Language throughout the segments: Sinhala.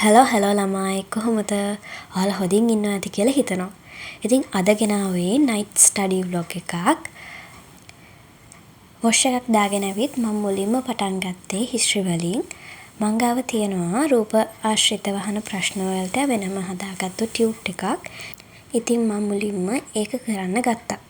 හැලෝ ළමයි කොහොමද? ඔයාලා හොඳින් ඉන්නවා ඇති කියලා හිතනවා. ඉතින් අද ගෙනාවේ නයිට් ස්ටඩි ව්ලොග් එකක්. වොෂ් එකක් දාගෙන ඇවිත් මම මුලින්ම පටන් ගත්තේ හිස්ටරි වලින්. මං ගාව තියෙනවා රූප ආශ්‍රිතව අහන ප්‍රශ්න වලට වෙනම හදාගත්තු ටියුට් එකක්. ඉතින් මම මුලින්ම ඒක කරන්න ගත්තා.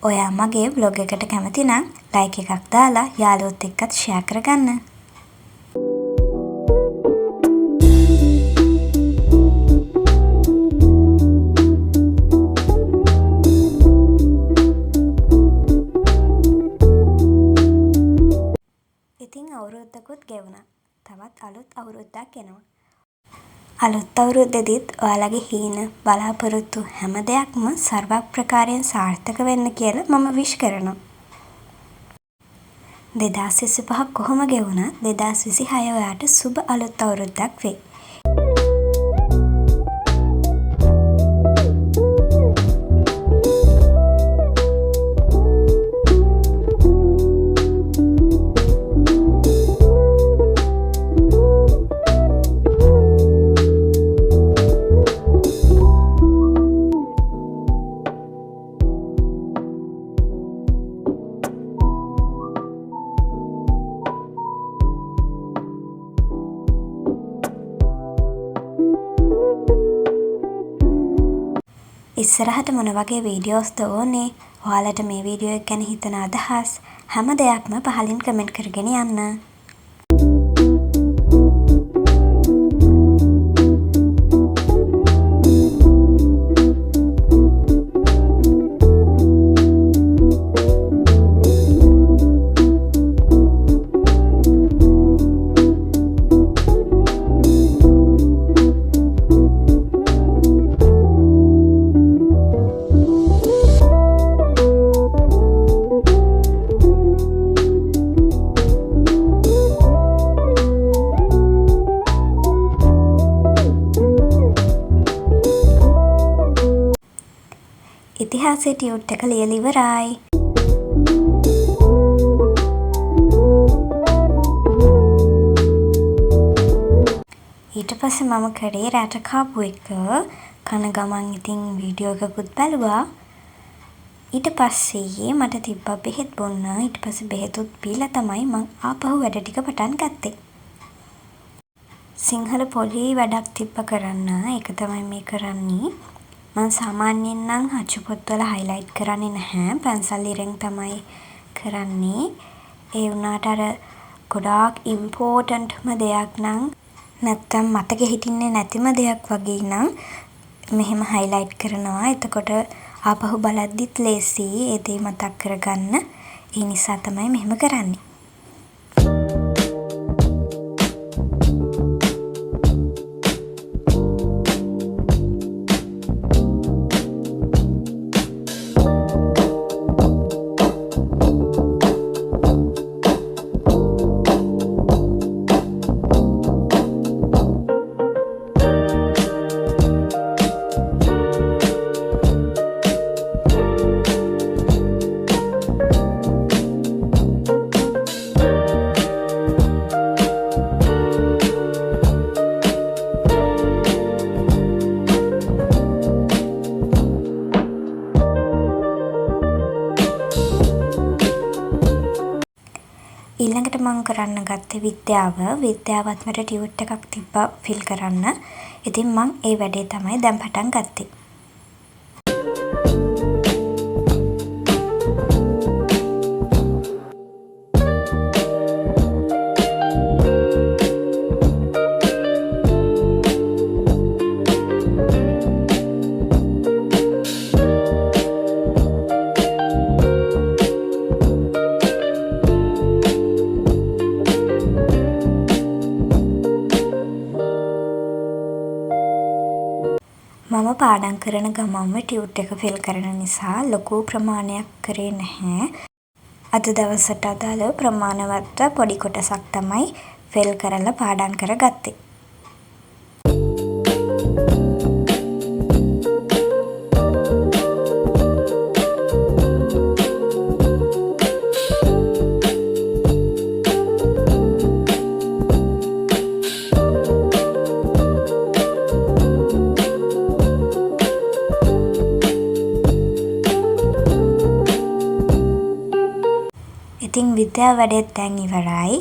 ඔයා මගේ vlog එකට කැමති නම් like එකක් දාලා යාළුවොත් එක්කත් share කරගන්න. ඉතින් අවුරුද්දකුත් ගෙවුණා. තවත් අලුත් අවුරුද්දක් එනවා. අලුත් අවුරුද්දෙදිත් ඔයාලගේ හීන බලාපොරොත්තු හැම දෙයක්ම සර්වප්‍රකාරයෙන් සාර්ථක වෙන්න කියලා මම විශ් කරනවා. 2025 කොහොම ගෙවුණත් 2026 ඔයාට සුබ අලුත් අවුරුද්දක් වෙයි. ඉස්සරහට මොන වගේ වීඩියෝස්ද ඕනේ? ඔයාලට මේ වීඩියෝ එක ගැන හිතන අදහස් හැම දෙයක්ම පහලින් කමෙන්ට් කරගෙන යන්න. ඉතිහාසයේ ටියුට් එක ලියලා ඉවරයි. ඊට පස්සේ මම කරේ රැට කාපු එක කන ගමන් ඉතින් වීඩියෝ එකකුත් බැලුවා. ඊට පස්සේ මට තිබ්බා බෙහෙත් බොන්න. ඊට පස්සේ බෙහෙතුත් බීලා තමයි මං ආපහු වැඩ ටික පටන් ගත්තේ. සිංහල පොඩි වැඩක් තිබ්බ කරන්න. ඒක තමයි මේ කරන්නේ. මම සාමාන්‍යයෙන් නම් අච්චු පොත්වල highlight කරන්නේ නැහැ. පැන්සල් ඉරෙන් තමයි කරන්නේ. ඒ වුණාට අර ගොඩාක් ඉම්පෝටන්ට්ම දෙයක් නම් නැත්තම් මතකෙ හිටින්නේ නැතිම දෙයක් වගේ නම් මෙහෙම highlight කරනවා. එතකොට ආපහු බලද්දිත් ලේසි ඒ දේ මතක් කරගන්න. ඒ නිසා තමයි මෙහෙම කරන්නේ. ඊළඟට මම කරන්න ගත්තේ විද්‍යාවත් මට ටියුට් එකක් තිබ්බා ෆිල් කරන්න. ඉතින් මම ඒ වැඩේ තමයි දැන් පටන් ගත්තේ. මම පාඩම් කරන ගමන්ම ටියුට් එක ෆිල් කරන නිසා ලොකු ප්‍රමාණයක් කරේ නැහැ. අද දවසට අදාළ ප්‍රමාණවත්ව පොඩි කොටසක් තමයි ෆිල් කරලා පාඩම් කරගත්තේ. ඉතින් විද්‍යා වැඩෙත් දැන් ඉවරයි.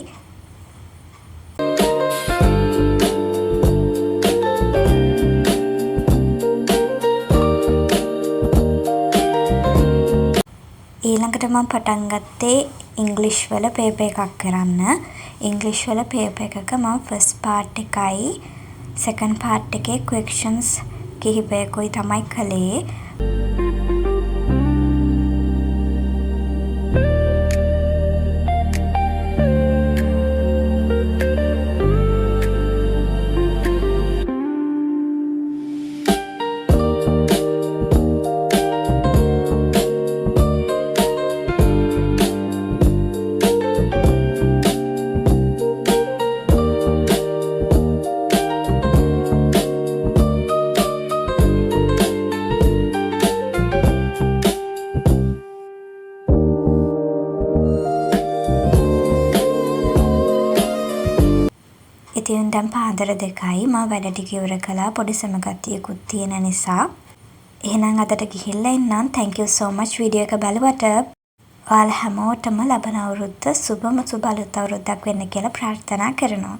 ඊළඟට මම පටන් ගත්තේ ඉංග්ලිෂ් වල පේපර් එකක් කරන්න. ඉංග්ලිෂ් වල පේපර් එකක මම ෆස්ට් පාර්ට් එකයි සෙකන්ඩ් පාර්ට් එකේ ක්වෙස්චන්ස් කිහිපයකුයි තමයි කළේ. ඉතින් දැන් පාන්දර 2යි. මම වැඩ ටික ඉවර කළා. පොඩි සමගතියකුත් තියෙන නිසා. එහෙනම් අදට ගිහිල්ලා එන්නම්. thank you so much video එක බලුවට. ඔයාලා හැමෝටම ලබන අවුරුද්ද සුබම සුබ අලුත් අවුරුද්දක් වෙන්න කියලා ප්‍රාර්ථනා කරනවා.